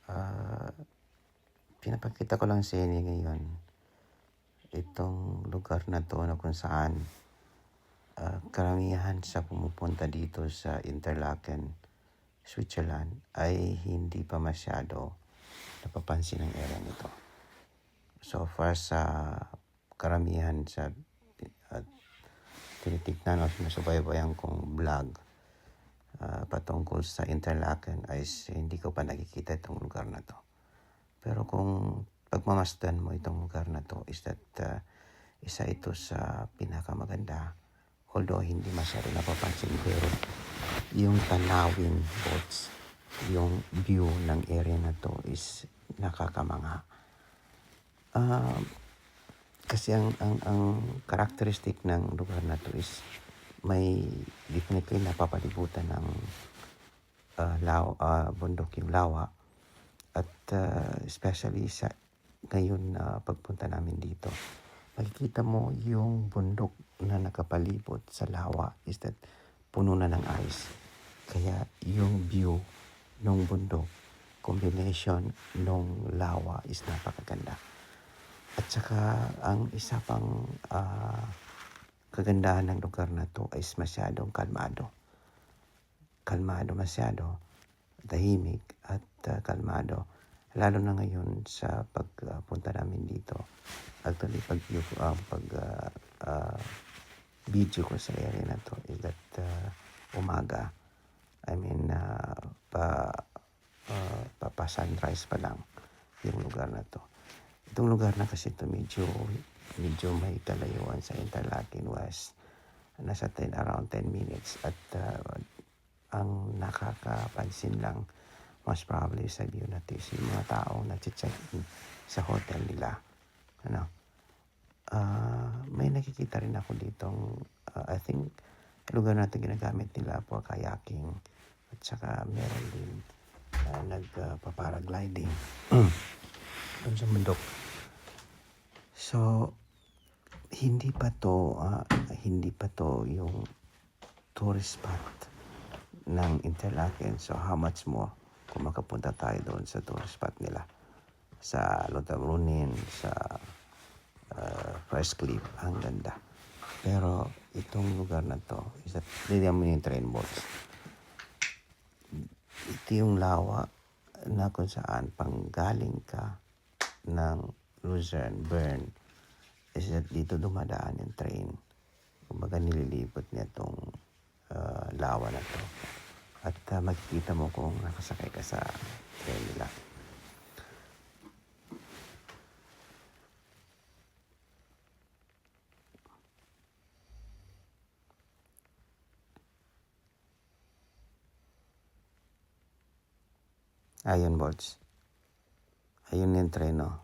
Ah, Pinapakita ko lang sa inyo ngayon itong lugar na 'to na kung saan, karamihan sa pumupunta dito sa Interlaken, Switzerland ay hindi pa masyado napapansin ang area nito. So far sa karamihan sa tinitignan o sinusubaybayan kong vlog patungkol sa Interlaken ay hindi ko pa nakikita itong lugar na 'to. Pero kung pagmamasdan mo itong lugar na 'to is that isa ito sa pinakamaganda, although hindi masyado napapansin, pero yung tanawin boats, yung view ng area na 'to is nakakamangha. Kasi ang characteristic ng lugar na 'to is may definitely napapalibutan ng bundok, yung lawa. At especially sa ngayon na pagpunta namin dito, makikita mo yung bundok na nakapalibot sa lawa is that puno na ng ice. Kaya yung view ng bundok, combination ng lawa is napakaganda. At saka ang isa pang kagandahan ng lugar na to is masyadong kalmado. Kalmado masyado, tahimik at kalmado. Lalo na ngayon sa pagpunta namin dito. Actually, video ko sa area na to is that umaga. I mean, sunrise pa lang yung lugar na to. Itong lugar na kasi ito medyo may kalayuan sa Interlaken West. Nasa around 10 minutes. At ang nakakapansin lang most probably sa view na ito is yung mga taong nag-check-in sa hotel nila. May nakikita rin ako ditong I think lugar na ito ginagamit nila for kayaking. At saka meron din nagpa-paragliding doon sa bundok. So hindi pa to yung tourist spot ng Interlaken. So how much more kung makapunta tayo doon sa tourist spot nila sa Lauterbrunnen, sa First Cliff. Ang ganda. Pero itong lugar na to is that hindi mo yung train boats. Ito yung lawa na kung saan panggaling ka ng Luzern, Bern, is that dito dumadaan yung train. Kumbaga nililipot niya itong lawa na to. At makikita mo kung nakasakay ka sa train nila. Ayun, boards. Ayun yung train, no?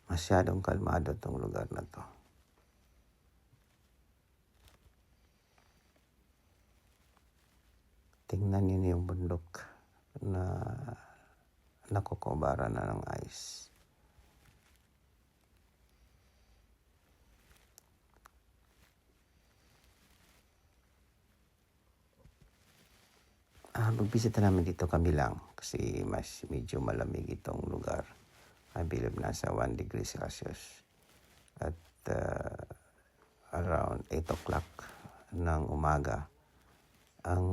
Masyadong kalmado tong lugar na to. Tingnan niyo yung bundok na nakukubara na ng ice. Magbisita namin dito kami lang kasi medyo malamig itong lugar. I believe nasa 1 degree Celsius. At around 8 o'clock ng umaga, ang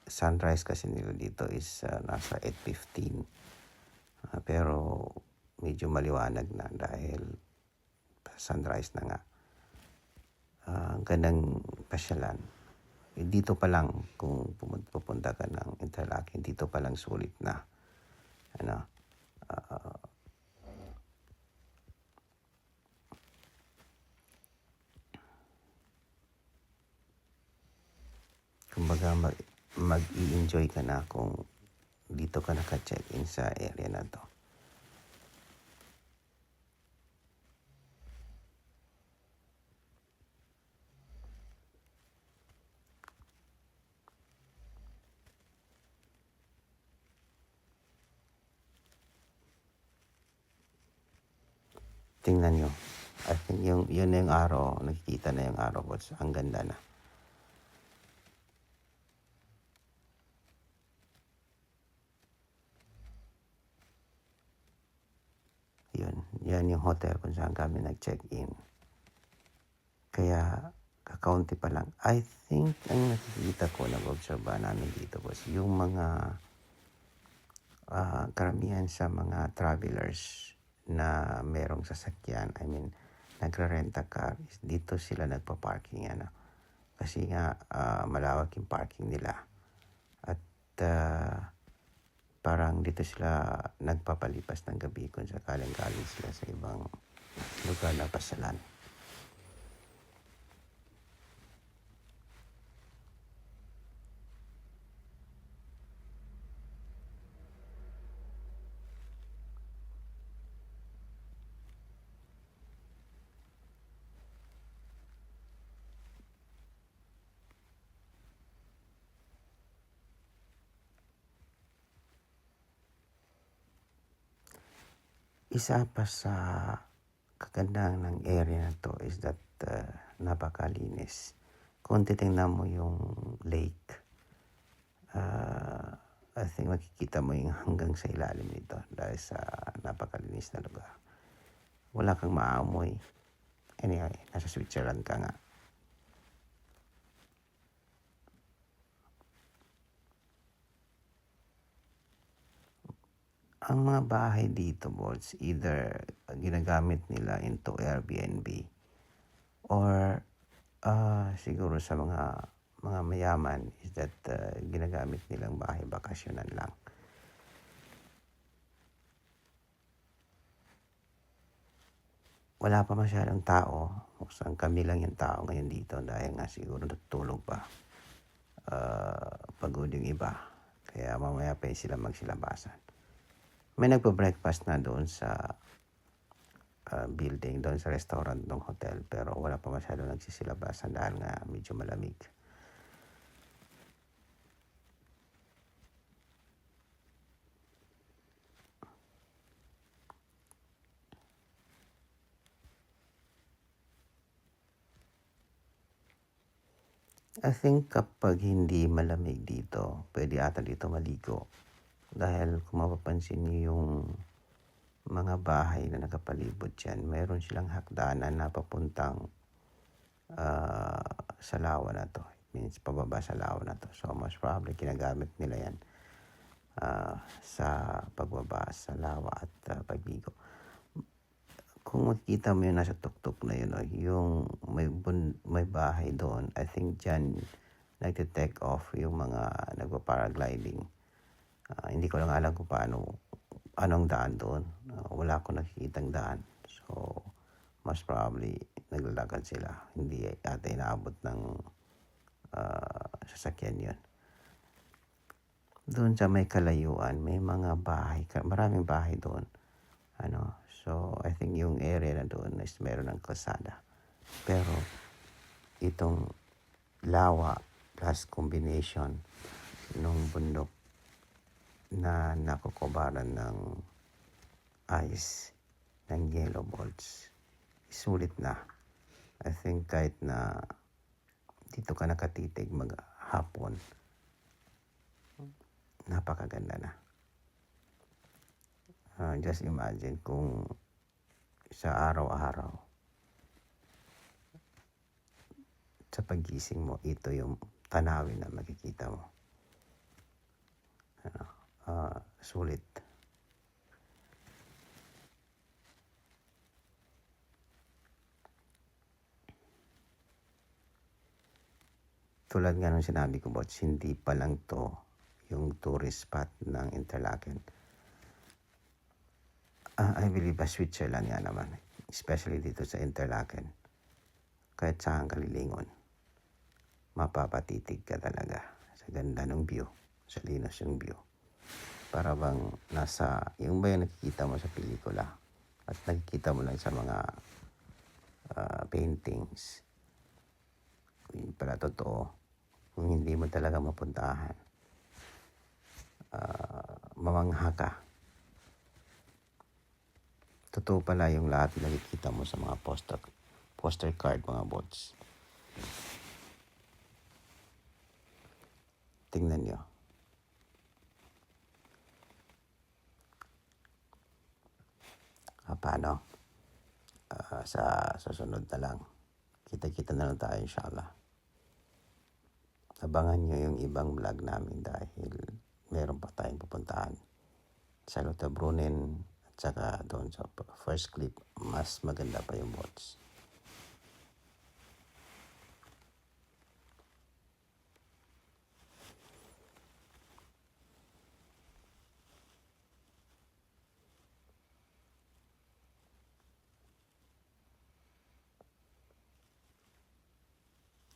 sunrise kasi nila dito is nasa 8:15. Pero medyo maliwanag na dahil sunrise na nga. Gandang pasyalan. Dito pa lang kung pupunta ka ng Interlaken, dito pa lang sulit na. Kumbaga mag-i-enjoy ka na kung dito ka naka-check-in sa area na to. Tingnan nyo. I think yun na yung araw. Nakikita na yung araw. Ang ganda na. yan yung hotel kung saan kami nag-check-in. Kaya kakaunti pa lang. I think ang nakikita ko, nag-obserba namin dito was yung mga karamihan sa mga travelers na merong sasakyan, I mean, nagre-renta car, dito sila nagpa-parking, kasi nga malawak yung parking nila. At parang dito sila nagpapalipas ng gabi kung sakaling galing sila sa ibang lugar na pasyalan. Isa pa sa kagandahan ng area na to is that napakalinis. Kung titingnan mo yung lake, I think makikita mo yung hanggang sa ilalim nito dahil sa napakalinis na lugar. Wala kang maamoy. Anyway, nasa Switzerland ka nga. Ang mga bahay dito, boss, either ginagamit nila into Airbnb or siguro sa mga mayaman is that ginagamit nilang bahay bakasyonan lang. Wala pa masyadong tao. Mukhang kami lang yung tao ngayon dito dahil nga siguro natutulog pa. Pagod yung iba. Kaya mamaya pa sila magsilabasan. May nagpa-breakfast na doon sa building, doon sa restaurant ng hotel. Pero wala pa masyado nagsisilabasan dahil nga medyo malamig. I think kapag hindi malamig dito, pwede ata dito maligo. Dahil kung mapapansin niyo yung mga bahay na nakapalibot dyan, mayroon silang hagdanan na papuntang sa lawa na to. It means pababa sa lawa na to. So most probably ginagamit nila yan sa pagbaba sa lawa at pagligo. Kung makikita mo yung nasa tuktok na yun, yung may bahay doon, I think dyan nagte-take off yung mga nagpa-paragliding. Hindi ko lang alam kung anong daan doon. Wala akong nakikitang daan. So, most probably, naglalakad sila. Hindi ata inaabot ng sasakyan yun. Doon sa may kalayuan, may mga bahay. Maraming bahay doon. So, I think yung area na doon is meron ng kalsada. Pero, itong lawa plus combination ng bundok na nakukubaran ng ice, ng yellow balls, sulit na. I think kahit na dito ka nakatitig maghapon, napakaganda na. Just imagine kung sa araw-araw, sa pagising mo, ito yung tanawin na makikita mo. Sulit. Tulad nga nung sinabi ko, boss, hindi pa lang to yung tourist spot ng Interlaken. I believe Switzerland nga naman, especially dito sa Interlaken. Kahit saan ka lilingon, mapapatitig ka talaga sa ganda ng view, sa linos yung view. Para bang yung ba yung nakikita mo sa pelikula at nakikita mo lang sa mga paintings. Yung pala totoo, kung hindi mo talaga mapuntahan, mamangha ka. Totoo pala yung lahat na nakikita mo sa mga poster card, mga bots. Tingnan nyo. Paano? sa susunod na lang. Kita-kita na lang tayo inshallah. Abangan nyo yung ibang vlog namin dahil meron pa tayong pupuntahan sa Lauterbrunnen at saka doon sa first clip, mas maganda pa yung boats.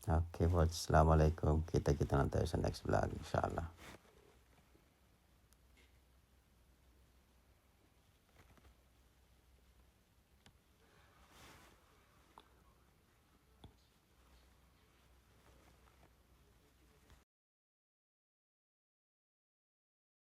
Okay, boats. Assalamualaikum. Kita-kita lang tayo sa next vlog, inshallah.